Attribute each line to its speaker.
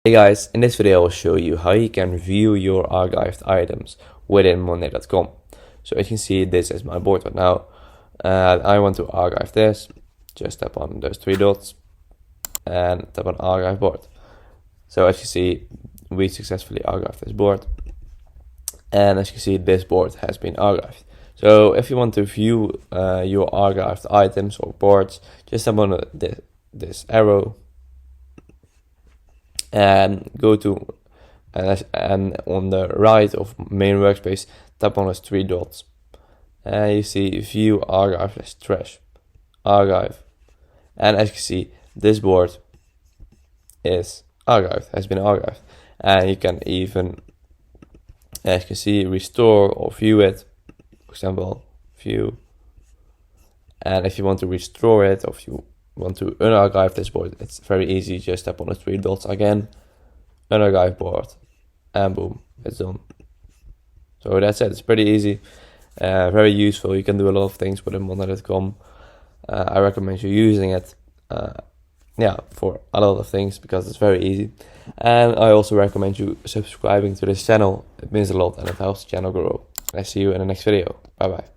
Speaker 1: Hey guys, in this video I will show you how you can view your archived items within Monday.com. So as you can see, this is my board right now, and I want to archive this. Just tap on those three dots and tap on archive board. So as you see, we successfully archived this board, and as you can see, this board has been archived. So if you want to view your archived items or boards, just tap on this arrow and go to and on the right of main workspace, tap on those three dots, and you see view archive trash archive, and as you can see, this board is archived, has been archived, and you can even, as you can see, restore or view it. For example, view, and if you want to restore it, or if you want to unarchive this board, it's very easy. Just tap on the three dots again, unarchive board, and boom, it's done. So that's it. It's pretty easy, very useful. You can do a lot of things with Monday.com. I recommend you using it for a lot of things because it's very easy. And I also recommend you subscribing to this channel. It means a lot and it helps the channel grow. I see you in the next video. Bye bye.